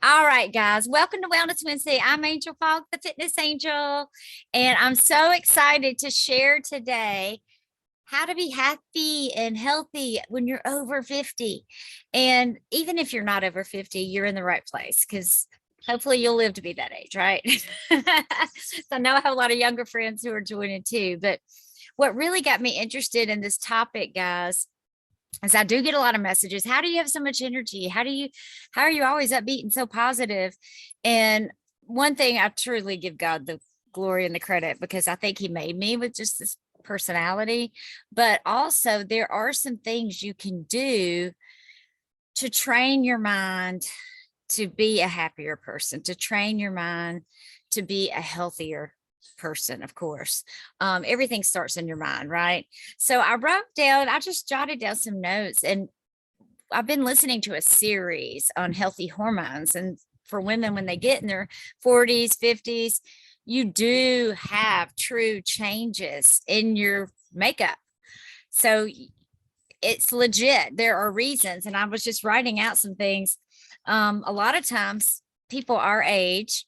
All right, guys, welcome to Wellness Wednesday. I'm Angel Fogg, the fitness angel, and I'm so excited to share today how to be happy and healthy when you're over 50. And even if you're not over 50, you're in the right place because hopefully you'll live to be that age, right? So I know I have a lot of younger friends who are joining too. But what really got me interested in this topic, guys, is I do get a lot of messages. How do you have so much energy? How are you always upbeat and so positive? And one thing, I truly give God the glory and the credit because I think he made me with just this personality. But also there are some things you can do to train your mind to be a happier person, to train your mind to be a healthier person, of course. Everything starts in your mind, right? So I just jotted down some notes, and I've been listening to a series on healthy hormones. And for women, when they get in their 40s, 50s, you do have true changes in your makeup. So it's legit. There are reasons. And I was just writing out some things. A lot of times, people our age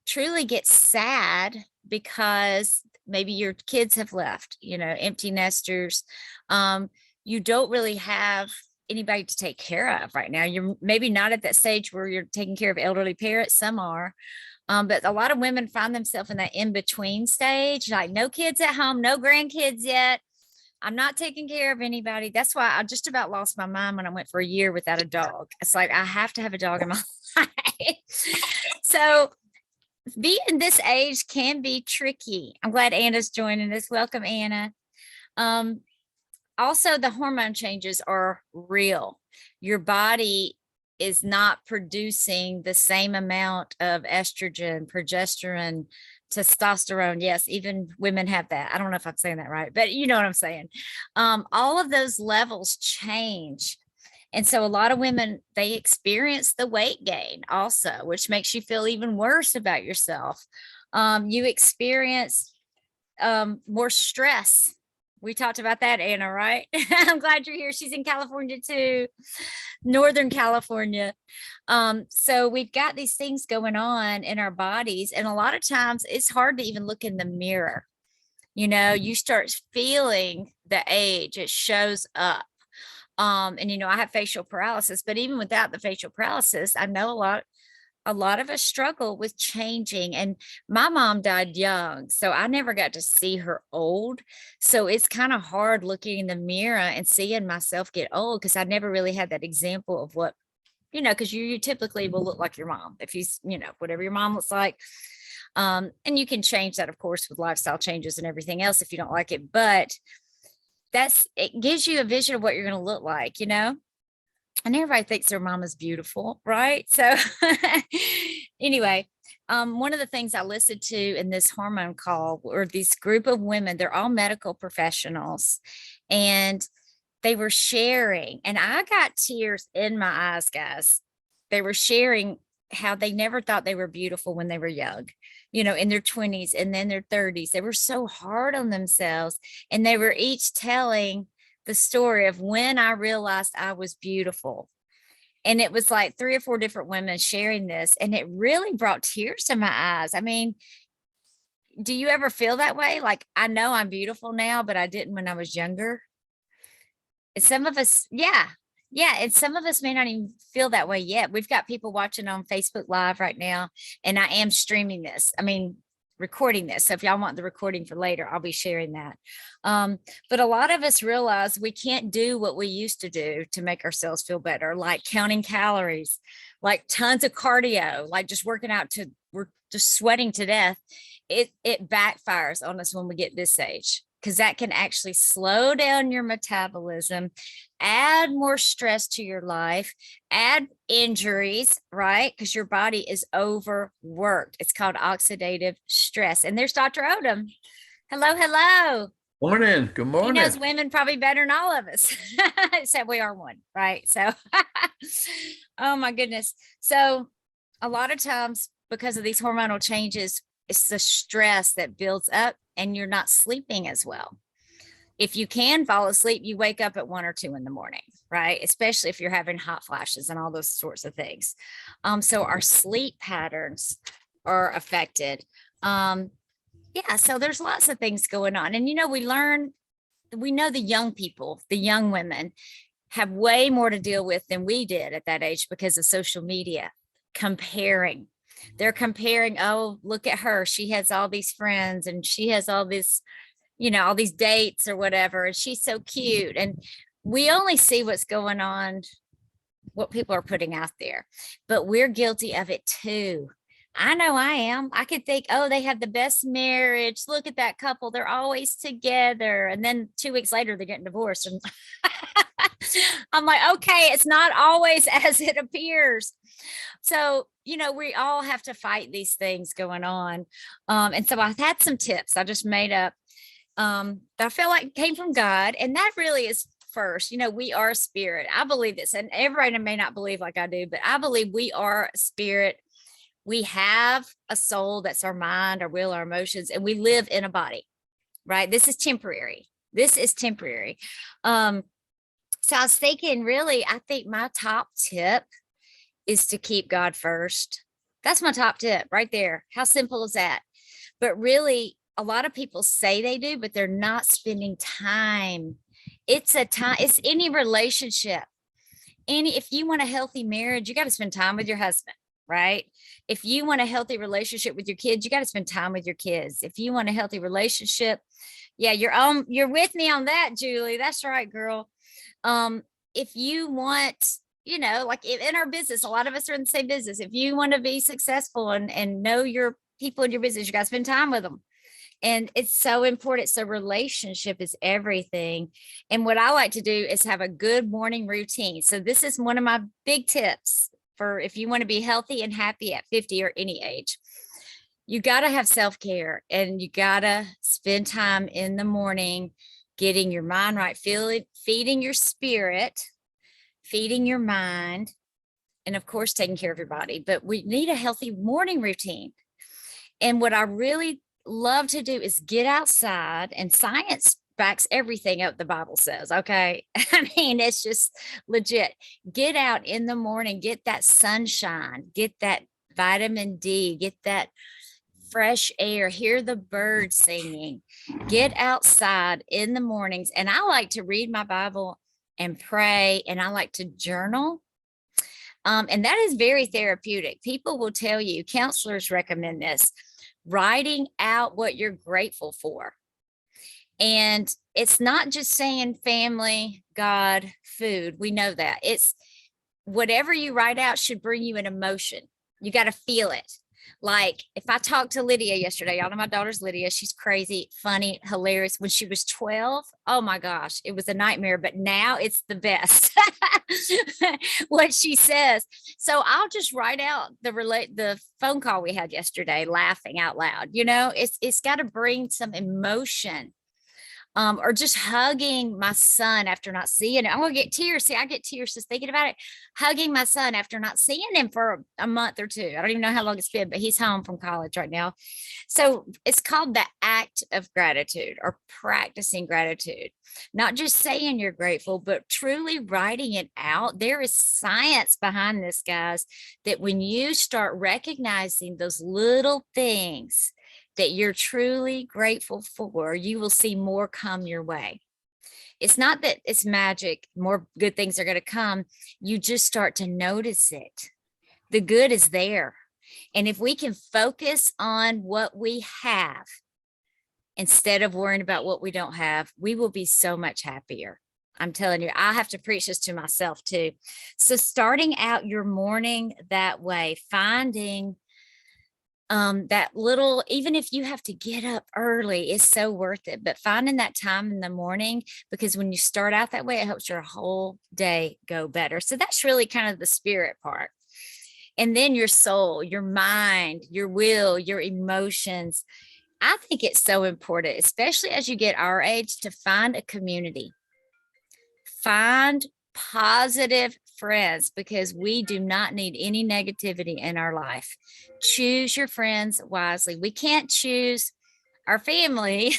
truly get sad because maybe your kids have left, empty nesters. You don't really have anybody to take care of right now. You're maybe not at that stage where you're taking care of elderly parents. Some are. But a lot of women find themselves in that in-between stage, like no kids at home, no grandkids yet. I'm not taking care of anybody. That's why I just about lost my mind when I went for a year without a dog. It's like I have to have a dog in my life. So being this age can be tricky. I'm glad Anna's joining us. Welcome, Anna. Also, the hormone changes are real. Your body is not producing the same amount of estrogen, progesterone, testosterone. Yes, even women have that. I don't know if I'm saying that right, but you know what I'm saying. All of those levels change. And so a lot of women, they experience the weight gain also, which makes you feel even worse about yourself. You experience more stress. We talked about that, Anna, right? I'm glad you're here. She's in California too, Northern California. So we've got these things going on in our bodies. And a lot of times it's hard to even look in the mirror. You start feeling the age, it shows up. And I have facial paralysis, but even without the facial paralysis, I know a lot of us struggle with changing. And my mom died young, so I never got to see her old. So it's kind of hard looking in the mirror and seeing myself get old because I never really had that example of what, because you typically will look like your mom if whatever your mom looks like. And you can change that, of course, with lifestyle changes and everything else if you don't like it. But it gives you a vision of what you're going to look like, and everybody thinks their mom is beautiful, right? So anyway, one of the things I listened to in this hormone call were this group of women. They're all medical professionals, and they were sharing, and I got tears in my eyes, guys. They were sharing how they never thought they were beautiful when they were young, in their 20s and then their 30s. They were so hard on themselves, and they were each telling the story of when I realized I was beautiful. And it was like 3 or 4 different women sharing this, and it really brought tears to my eyes. I mean, do you ever feel that way? Like, I know I'm beautiful now, but I didn't when I was younger. And some of us, yeah. Yeah, and some of us may not even feel that way yet. We've got people watching on Facebook Live right now, and I am streaming this. I mean, recording this. So if y'all want the recording for later, I'll be sharing that. But a lot of us realize we can't do what we used to do to make ourselves feel better, like counting calories, like tons of cardio, like just working out we're just sweating to death. It backfires on us when we get this age, because that can actually slow down your metabolism, add more stress to your life, add injuries, right? Because your body is overworked. It's called oxidative stress. And there's Dr. Odom. Hello, hello. Morning. Good He morning. knows women probably better than all of us, except we are one, right? So, oh my goodness. So a lot of times because of these hormonal changes, it's the stress that builds up and you're not sleeping as well. If you can fall asleep, you wake up at 1 or 2 in the morning. right? Especially if you're having hot flashes and all those sorts of things. So our sleep patterns are affected. Um, yeah, so there's lots of things going on. And, we know the young people, the young women have way more to deal with than we did at that age because of social media, comparing. They're comparing, oh, look at her. She has all these friends and she has all this, all these dates or whatever. And she's so cute. And we only see what's going on, what people are putting out there, but we're guilty of it too. I know I am. I could think, oh, they have the best marriage. Look at that couple. They're always together. And then 2 weeks later, they're getting divorced. And I'm like, okay, it's not always as it appears. So, we all have to fight these things going on. And so I've had some tips I just made up that I feel like came from God. And that really is first. We are a spirit. I believe this. And everybody may not believe like I do, but I believe we are a spirit. We have a soul that's our mind, our will, our emotions, and we live in a body, right? This is temporary. This is temporary. So I was thinking, really, I think my top tip is to keep God first. That's my top tip right there. How simple is that? But really, a lot of people say they do, but they're not spending time. It's any relationship. If you want a healthy marriage, you got to spend time with your husband, right? If you want a healthy relationship with your kids, you got to spend time with your kids. If you want a healthy relationship, yeah, you're with me on that, Julie. That's right, girl. If you want, like in our business, a lot of us are in the same business. If you want to be successful and know your people in your business, you got to spend time with them. And it's so important. So relationship is everything. And what I like to do is have a good morning routine. So this is one of my big tips for if you want to be healthy and happy at 50 or any age. You got to have self-care and you got to spend time in the morning getting your mind right, feeding your spirit, feeding your mind, and of course, taking care of your body. But we need a healthy morning routine. And what I really love to do is get outside, and science backs everything up the Bible says. Okay. I mean, it's just legit. Get out in the morning, get that sunshine, get that vitamin D, get that fresh air, hear the birds singing, get outside in the mornings. And I like to read my Bible and pray, and I like to journal. And that is very therapeutic. People will tell you, counselors recommend this, writing out what you're grateful for. And it's not just saying family, God, food. We know that. It's whatever you write out should bring you an emotion. You got to feel it. Like if I talked to Lydia yesterday, y'all know my daughter's Lydia. She's crazy, funny, hilarious. When she was 12, oh my gosh, it was a nightmare, but now it's the best. What she says. So I'll just write out the phone call we had yesterday, laughing out loud. It's got to bring some emotion. Or just hugging my son after not seeing him. I'm gonna get tears. See, I get tears just thinking about it. Hugging my son after not seeing him for a month or two. I don't even know how long it's been, but he's home from college right now. So it's called the act of gratitude or practicing gratitude. Not just saying you're grateful, but truly writing it out. There is science behind this, guys, that when you start recognizing those little things that you're truly grateful for, you will see more come your way. It's not that it's magic, more good things are going to come. You just start to notice it. The good is there. And if we can focus on what we have instead of worrying about what we don't have, we will be so much happier. I'm telling you, I have to preach this to myself too. So starting out your morning that way, finding that little, even if you have to get up early, is so worth it. But finding that time in the morning, because when you start out that way, it helps your whole day go better. So that's really kind of the spirit part. And then your soul, your mind, your will, your emotions. I think it's so important, especially as you get our age, to find a community. Find positive friends, because we do not need any negativity in our life. Choose your friends wisely. We can't choose our family,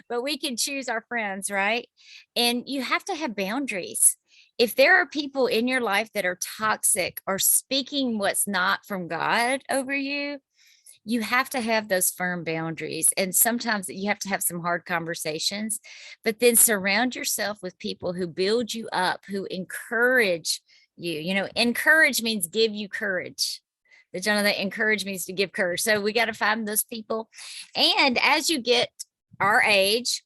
but we can choose our friends, right? And you have to have boundaries. If there are people in your life that are toxic or speaking what's not from God over you, you have to have those firm boundaries. And sometimes you have to have some hard conversations, but then surround yourself with people who build you up, who encourage you. You know, encourage means give you courage. The Jonathan encourage means to give courage. So we got to find those people. And as you get our age,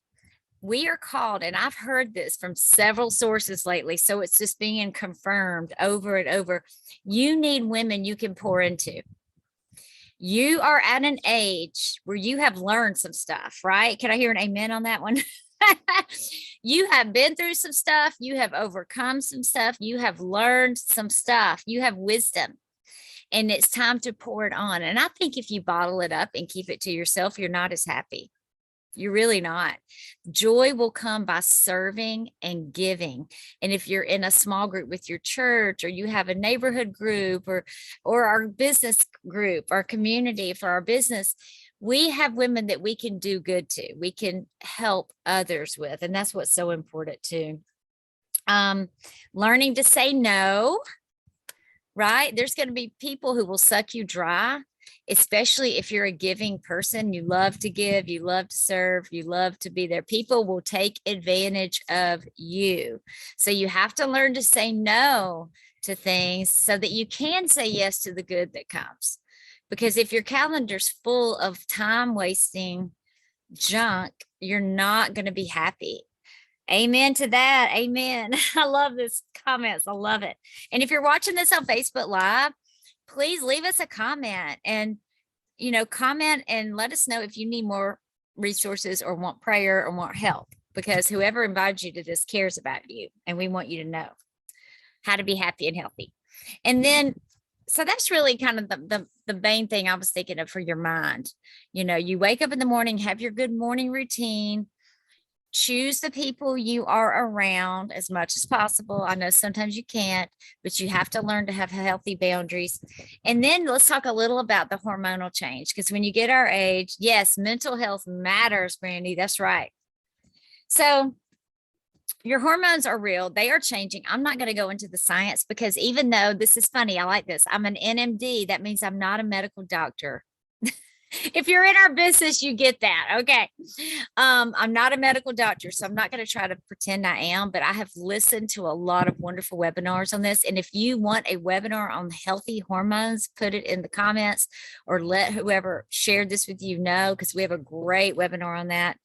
we are called, and I've heard this from several sources lately, so it's just being confirmed over and over. You need women you can pour into. You are at an age where you have learned some stuff, right? Can I hear an amen on that one? You have been through some stuff. You have overcome some stuff. You have learned some stuff. You have wisdom, and it's time to pour it on. And I think if you bottle it up and keep it to yourself, you're not as happy. You're really not. Joy will come by serving and giving. And if you're in a small group with your church, or you have a neighborhood group, or our business group, our community for our business, we have women that we can do good to. We can help others with. And that's what's so important too. Learning to say no, right? There's going to be people who will suck you dry, especially if you're a giving person. You love to give, you love to serve, you love to be there. People will take advantage of you. So you have to learn to say no to things so that you can say yes to the good that comes. Because if your calendar's full of time wasting junk, you're not going to be happy. Amen to that. Amen. I love this comments. I love it. And if you're watching this on Facebook Live, please leave us a comment and, comment and let us know if you need more resources or want prayer or want help, because whoever invited you to this cares about you. And we want you to know how to be happy and healthy. And then, so that's really kind of the main thing I was thinking of for your mind. You wake up in the morning, have your good morning routine. Choose the people you are around as much as possible. I know sometimes you can't, but you have to learn to have healthy boundaries. And then let's talk a little about the hormonal change, because when you get our age, yes, mental health matters, Brandy. That's right. So your hormones are real. They are changing. I'm not going to go into the science, because even though this is funny, I like this. I'm an NMD. That means I'm not a medical doctor. If you're in our business, you get that. Okay. I'm not a medical doctor, so I'm not going to try to pretend I am, but I have listened to a lot of wonderful webinars on this. And if you want a webinar on healthy hormones, put it in the comments, or let whoever shared this with you know, because we have a great webinar on that.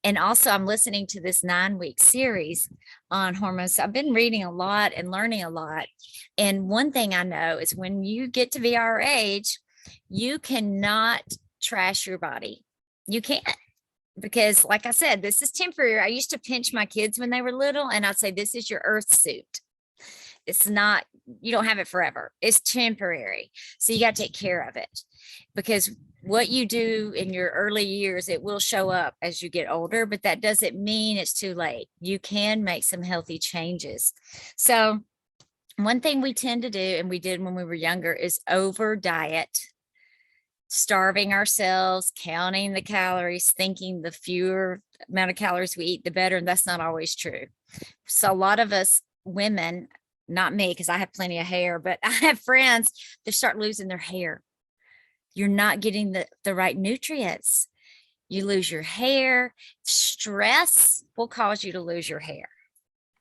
And also, I'm listening to this 9-week series on hormones. So I've been reading a lot and learning a lot. And one thing I know is when you get to be our age, you cannot trash your body. You can't, because like I said, this is temporary. I used to pinch my kids when they were little, and I'd say, this is your earth suit. It's not, you don't have it forever. It's temporary. So you got to take care of it, because what you do in your early years, it will show up as you get older, but that doesn't mean it's too late. You can make some healthy changes. So one thing we tend to do, and we did when we were younger, is over diet, starving ourselves, counting the calories, thinking the fewer amount of calories we eat, the better. And that's not always true. So a lot of us women, not me, because I have plenty of hair, but I have friends that start losing their hair. You're not getting the right nutrients. You lose your hair. Stress will cause you to lose your hair.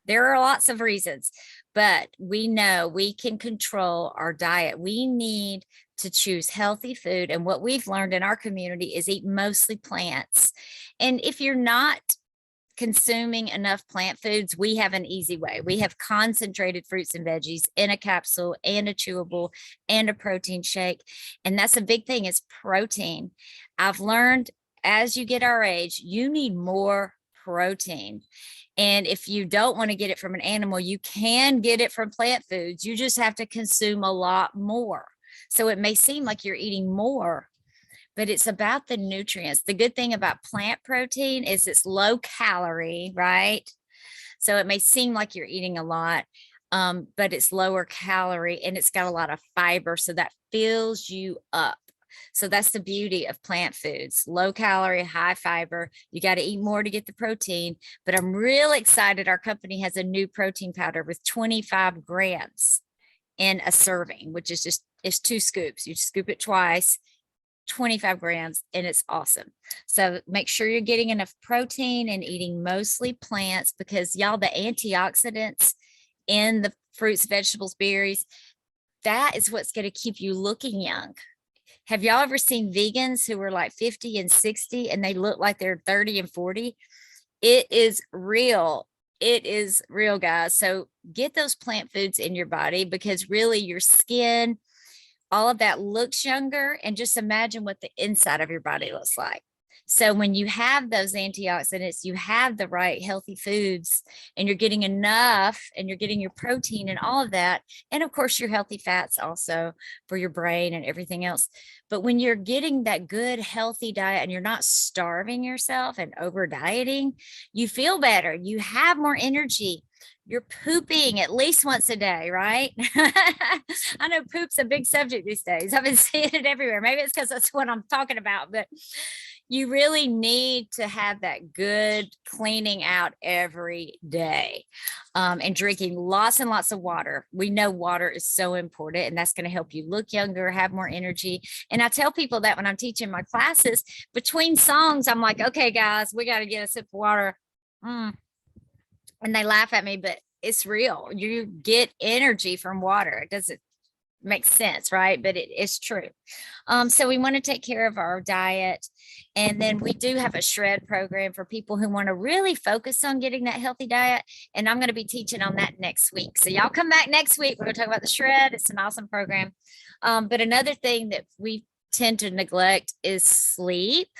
There are lots of reasons, but we know we can control our diet. We need to choose healthy food. And what we've learned in our community is eat mostly plants. And if you're not consuming enough plant foods, we have an easy way. We have concentrated fruits and veggies in a capsule and a chewable and a protein shake. And that's a big thing, is protein. I've learned as you get our age, you need more protein. And if you don't want to get it from an animal, you can get it from plant foods. You just have to consume a lot more. So it may seem like you're eating more, but it's about the nutrients. The good thing about plant protein is it's low calorie, right? So it may seem like you're eating a lot, but it's lower calorie and it's got a lot of fiber. So that fills you up. So that's the beauty of plant foods, low calorie, high fiber. You got to eat more to get the protein, but I'm real excited. Our company has a new protein powder with 25 grams in a serving, which is just, it's 2 scoops. You scoop it twice, 25 grams, and it's awesome. So make sure you're getting enough protein and eating mostly plants, because y'all, the antioxidants in the fruits, vegetables, berries, that is what's going to keep you looking young. Have y'all ever seen vegans who are like 50 and 60 and they look like they're 30 and 40? It is real. It is real, guys. So get those plant foods in your body, because really your skin, all of that looks younger, and just imagine what the inside of your body looks like. So when you have those antioxidants, you have the right healthy foods, and you're getting enough, and you're getting your protein and all of that. And of course, your healthy fats also for your brain and everything else. But when you're getting that good, healthy diet and you're not starving yourself and over dieting, you feel better. You have more energy. You're pooping at least once a day, right? I know poop's a big subject these days. I've been seeing it everywhere. Maybe it's because that's what I'm talking about, but you really need to have that good cleaning out every day, and drinking lots and lots of water. We know water is so important, and that's going to help you look younger, have more energy. And I tell people that when I'm teaching my classes, between songs, I'm like, okay, guys, we got to get a sip of water. And they laugh at me, but it's real. You get energy from water. It doesn't make sense, right? But it is true. So we want to take care of our diet. And then we do have a shred program for people who want to really focus on getting that healthy diet. And I'm going to be teaching on that next week. So y'all come back next week. We're going to talk about the shred. It's an awesome program. But another thing that we tend to neglect is sleep.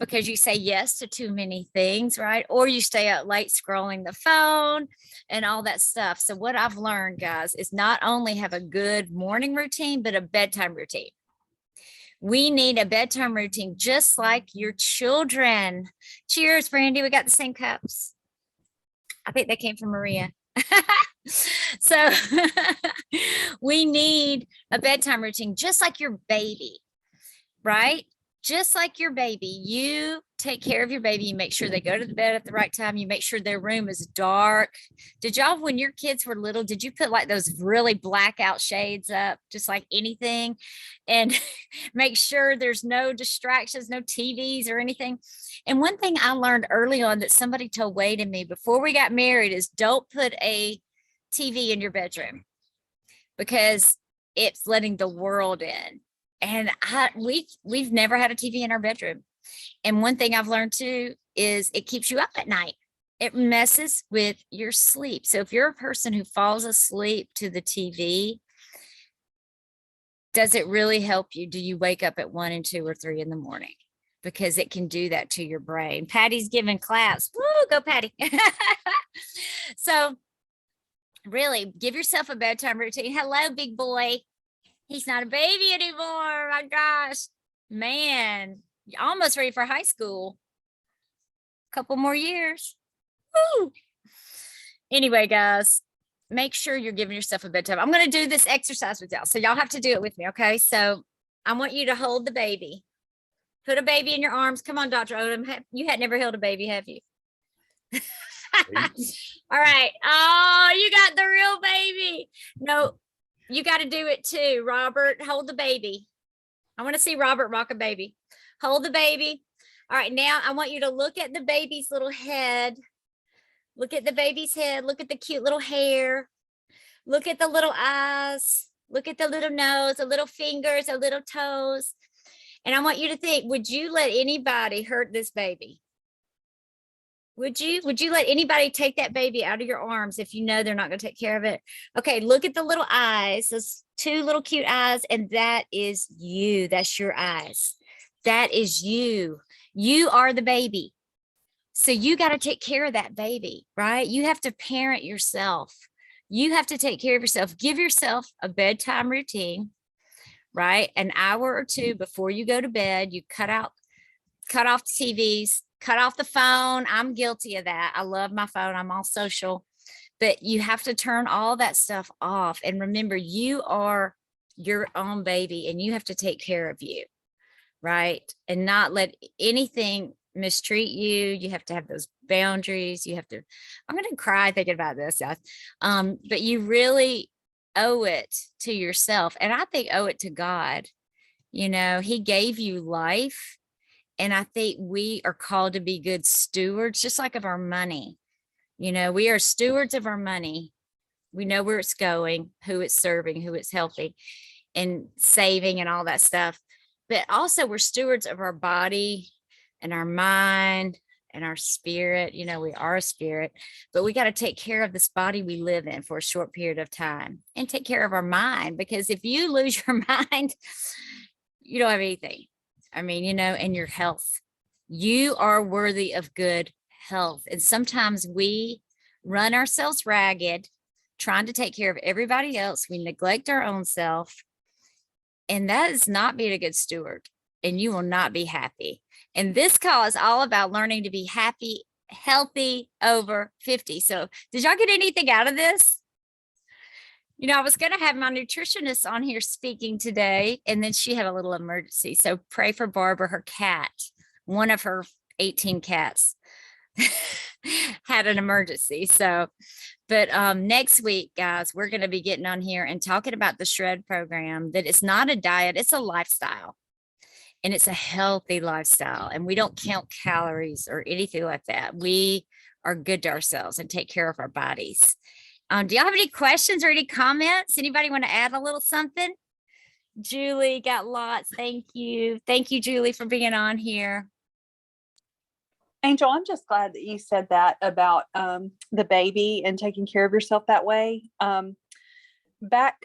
Because you say yes to too many things, right? Or you stay up late scrolling the phone and all that stuff. So what I've learned, guys, is not only have a good morning routine, but a bedtime routine. We need a bedtime routine, just like your children. Cheers, Brandy. We got the same cups. I think they came from Maria. So we need a bedtime routine, just like your baby, right? Just like your baby, you take care of your baby. You make sure they go to the bed at the right time. You make sure their room is dark. Did y'all, when your kids were little, did you put like those really blackout shades up, just like anything, and make sure there's no distractions, no TVs or anything? And one thing I learned early on that somebody told Wade and me before we got married is don't put a TV in your bedroom, because it's letting the world in. And we've never had a TV in our bedroom. And one thing I've learned too is it keeps you up at night. It messes with your sleep. So if you're a person who falls asleep to the TV, does it really help you? Do you wake up at 1 and 2 or 3 in the morning? Because it can do that to your brain. Patty's giving claps. Woo, go Patty. So really give yourself a bedtime routine. Hello, big boy. He's not a baby anymore. My gosh, man, you're almost ready for high school. Couple more years. Woo. Anyway, guys, make sure you're giving yourself a bedtime. I'm going to do this exercise with y'all. So y'all have to do it with me. Okay. So I want you to hold the baby. Put a baby in your arms. Come on, Dr. Odom. You had never held a baby, have you? All right. Oh, you got the real baby. No. You got to do it too, Robert. Hold the baby. I want to see Robert rock a baby. Hold the baby. All right, now I want you to look at the baby's little head. Look at the baby's head. Look at the cute little hair. Look at the little eyes. Look at the little nose, the little fingers, the little toes. And I want you to think, would you let anybody hurt this baby? Would you let anybody take that baby out of your arms if you know they're not going to take care of it? Okay, look at the little eyes, those 2 little cute eyes, and that is you. That's your eyes. That is you. You are the baby. So you got to take care of that baby, right? You have to parent yourself. You have to take care of yourself. Give yourself a bedtime routine, right? An hour or 2 before you go to bed. You cut off the TVs. Cut off the phone. I'm guilty of that. I love my phone. I'm all social, but you have to turn all that stuff off. And remember, you are your own baby and you have to take care of you, right? And not let anything mistreat you. You have to have those boundaries. You have to, I'm going to cry thinking about this, guys. But you really owe it to yourself. And I think owe it to God. You know, he gave you life. And I think we are called to be good stewards, just like of our money. You know, we are stewards of our money. We know where it's going, who it's serving, who it's helping, and saving and all that stuff. But also we're stewards of our body and our mind and our spirit. You know, we are a spirit, but we got to take care of this body we live in for a short period of time, and take care of our mind, because if you lose your mind, you don't have anything. I mean, you know, and your health, you are worthy of good health. And sometimes we run ourselves ragged trying to take care of everybody else. We neglect our own self. And that is not being a good steward. And you will not be happy. And this call is all about learning to be happy, healthy over 50. So did y'all get anything out of this? You know, I was going to have my nutritionist on here speaking today, and then she had a little emergency. So pray for Barbara, her cat, one of her 18 cats had an emergency. So, but next week, guys, we're going to be getting on here and talking about the Shred program, that it's not a diet, it's a lifestyle, and it's a healthy lifestyle. And we don't count calories or anything like that. We are good to ourselves and take care of our bodies. Do y'all have any questions or any comments? Anybody want to add a little something? Julie got lots. Thank you. Thank you, Julie, for being on here. Angel, I'm just glad that you said that about the baby and taking care of yourself that way. Back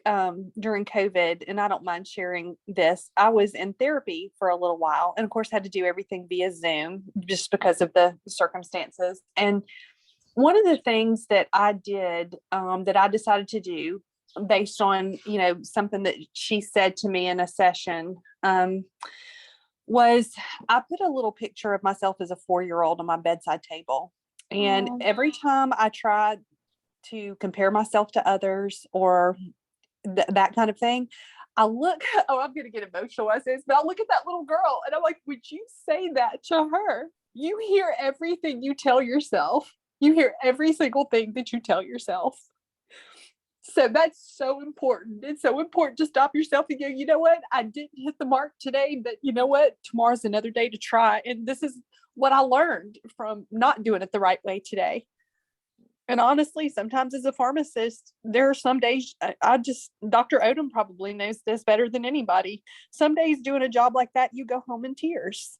during COVID, and I don't mind sharing this, I was in therapy for a little while, and of course had to do everything via Zoom just because of the circumstances. And one of the things that I did, that I decided to do based on, you know, something that she said to me in a session, was I put a little picture of myself as a 4-year-old on my bedside table. And every time I tried to compare myself to others or that kind of thing, I look, oh, I'm going to get emotional as this, but I look at that little girl and I'm like, would you say that to her? You hear everything you tell yourself. You hear every single thing that you tell yourself. So that's so important. It's so important to stop yourself and go, you know what? I didn't hit the mark today, but you know what? Tomorrow's another day to try. And this is what I learned from not doing it the right way today. And honestly, sometimes as a pharmacist, there are some days Dr. Odom probably knows this better than anybody. Some days doing a job like that, you go home in tears.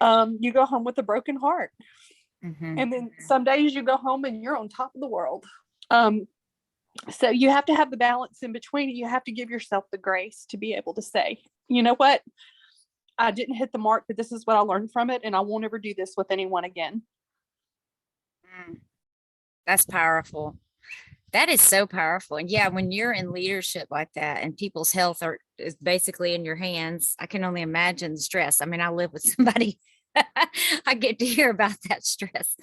You go home with a broken heart. Mm-hmm. And then some days you go home and you're on top of the world. So you have to have the balance in between. You have to give yourself the grace to be able to say, you know what? I didn't hit the mark, but this is what I learned from it. And I won't ever do this with anyone again. That's powerful. That is so powerful. And yeah, when you're in leadership like that and people's health is basically in your hands, I can only imagine the stress. I mean, I live with somebody. I get to hear about that stress.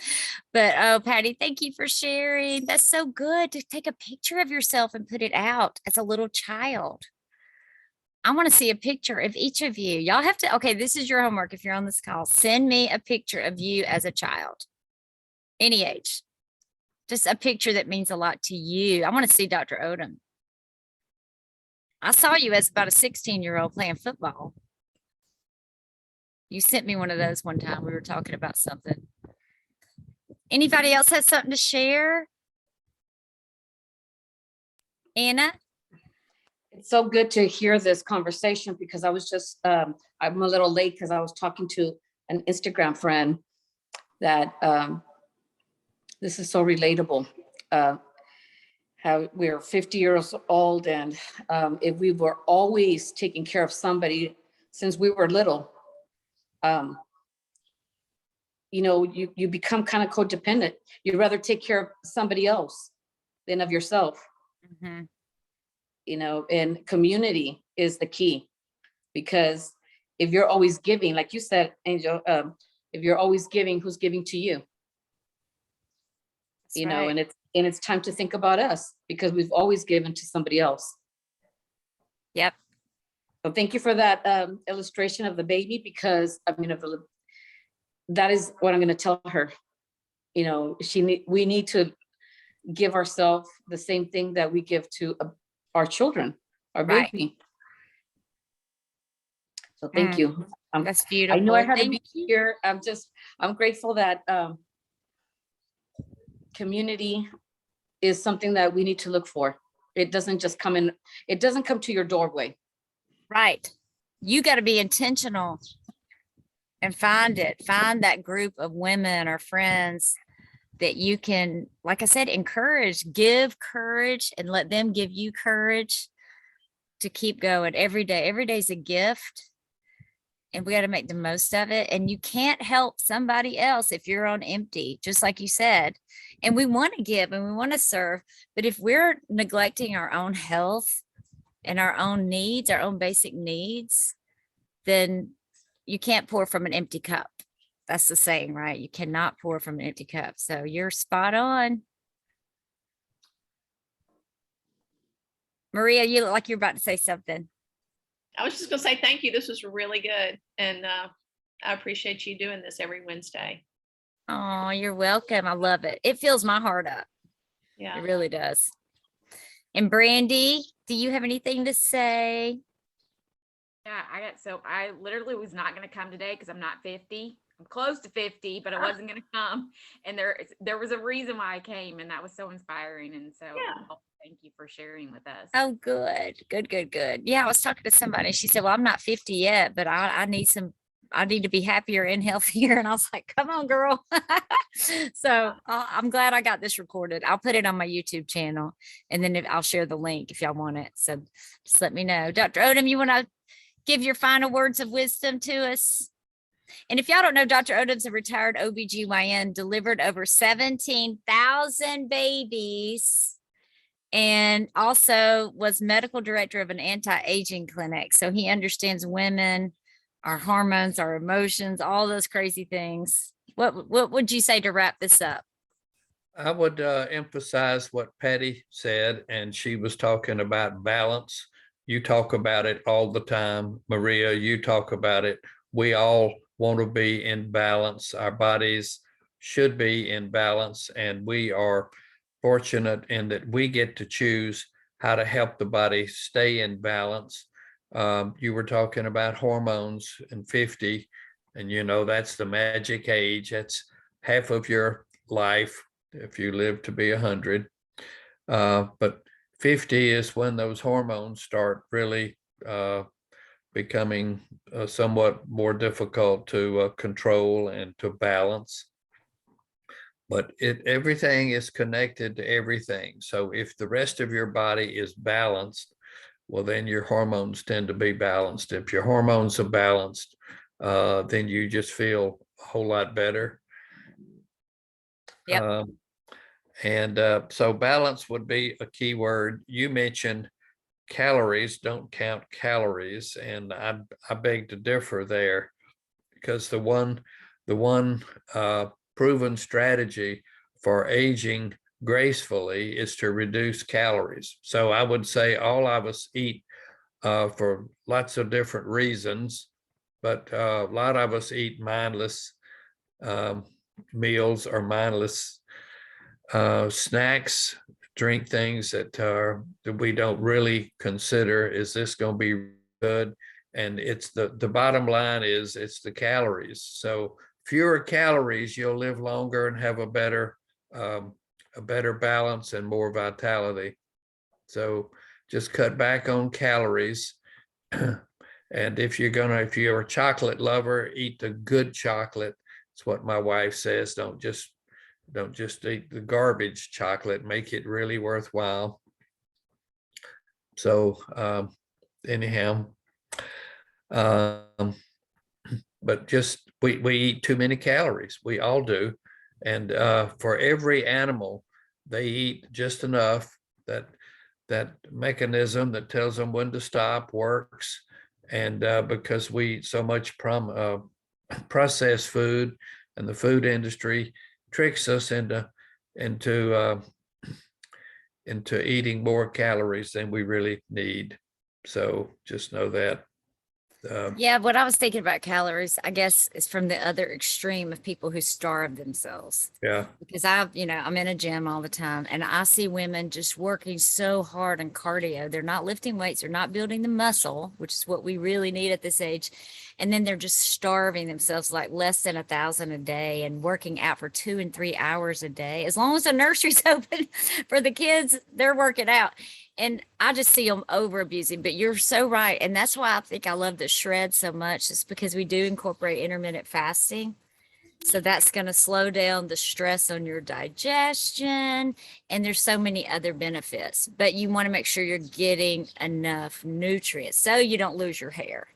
But oh, Patty, thank you for sharing. That's so good to take a picture of yourself and put it out as a little child. I want to see a picture of each of you. Y'all have to, okay, this is your homework. If you're on this call, send me a picture of you as a child, any age. Just a picture that means a lot to you. I want to see Dr. Odom. I saw you as about a 16-year-old playing football. You sent me one of those one time. We were talking about something. Anybody else has something to share? Anna? It's so good to hear this conversation, because I was just, I'm a little late because I was talking to an Instagram friend that this is so relatable. How we're 50 years old, and if we were always taking care of somebody since we were little, you know, you become kind of codependent. You'd rather take care of somebody else than of yourself. Mm-hmm. You know, and community is the key, because if you're always giving, like you said, Angel, if you're always giving, who's giving to you? That's right. And it's time to think about us, because we've always given to somebody else. Yep. So thank you for that illustration of the baby, because I mean, that is what I'm going to tell her. You know, we need to give ourselves the same thing that we give to our children, our Right. baby. So thank you. That's I beautiful. know I had to Thank be you. here. I'm grateful that community is something that we need to look for. It doesn't just come in, it doesn't come to your doorway. Right. You got to be intentional and find it. Find that group of women or friends that you can, like I said, encourage, give courage, and let them give you courage to keep going every day. Every day is a gift, and we got to make the most of it. And you can't help somebody else if you're on empty, just like you said. And we want to give and we want to serve, but if we're neglecting our own health and our own needs, our own basic needs, then you can't pour from an empty cup. That's the saying, right? You cannot pour from an empty cup. So you're spot on. Maria, you look like you're about to say something. I was just going to say thank you. This was really good. And I appreciate you doing this every Wednesday. Oh, you're welcome. I love it. It fills my heart up. Yeah. It really does. And Brandy, do you have anything to say? Yeah, I literally was not going to come today because I'm not 50. I'm close to 50, but I wasn't going to come. And there was a reason why I came, and that was so inspiring. And so thank you for sharing with us. Oh, good. Yeah, I was talking to somebody. She said, well, I'm not 50 yet, but I need to be happier and healthier. And I was like, come on, girl. So I'm glad I got this recorded. I'll put it on my YouTube channel, and then I'll share the link if y'all want it. So just let me know. Dr. Odom, you want to give your final words of wisdom to us? And if y'all don't know, Dr. Odom's a retired OBGYN, delivered over 17,000 babies, and also was medical director of an anti-aging clinic. So he understands women, our hormones, our emotions, all those crazy things. What would you say to wrap this up? I would emphasize what Patty said, and she was talking about balance. You talk about it all the time. Maria, you talk about it. We all want to be in balance. Our bodies should be in balance, and we are fortunate in that we get to choose how to help the body stay in balance. You were talking about hormones and 50, and you know, that's the magic age. That's half of your life if you live to be 100. But 50 is when those hormones start really becoming somewhat more difficult to control and to balance. But everything is connected to everything. So if the rest of your body is balanced, well, then your hormones tend to be balanced. If your hormones are balanced, then you just feel a whole lot better. Yep. So balance would be a key word. You mentioned calories, don't count calories, and I beg to differ there, because the one proven strategy for aging gracefully is to reduce calories. So I would say all of us eat for lots of different reasons, but a lot of us eat mindless meals or mindless snacks, drink things that we don't really consider, is this going to be good? And it's the bottom line is it's the calories. So fewer calories, you'll live longer and have a better balance and more vitality. So just cut back on calories. And if you're a chocolate lover, eat the good chocolate. It's what my wife says. Don't just eat the garbage chocolate. Make it really worthwhile. So anyhow, but just we eat too many calories. We all do. And for every animal, they eat just enough. That mechanism that tells them when to stop works. And because we eat so much processed food, and the food industry tricks us into eating more calories than we really need. So just know that. Yeah, what I was thinking about calories, I guess, is from the other extreme of people who starve themselves. Yeah, Because I'm in a gym all the time and I see women just working so hard on cardio. They're not lifting weights, they're not building the muscle, which is what we really need at this age. And then they're just starving themselves like less than 1,000 a day and working out for 2 and 3 hours a day. As long as the nursery's open for the kids, they're working out. And I just see them over abusing, but you're so right. And that's why I think I love the shred so much. It's because we do incorporate intermittent fasting. So that's going to slow down the stress on your digestion. And there's so many other benefits, but you want to make sure you're getting enough nutrients so you don't lose your hair,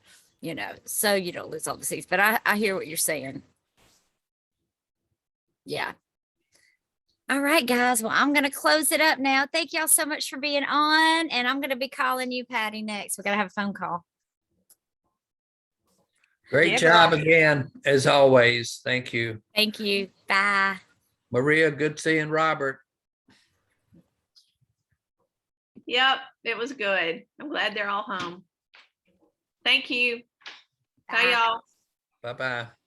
so you don't lose all the seeds. But I hear what you're saying. Yeah. All right, guys. Well, I'm going to close it up now. Thank y'all so much for being on. And I'm going to be calling you, Patty, next. We got to have a phone call. great Yeah, job girl. again, as always. Thank you. Thank you. Bye. Maria, good seeing Robert. Yep, it was good. I'm glad they're all home. Thank you. Bye, Bye. y'all. Bye-bye.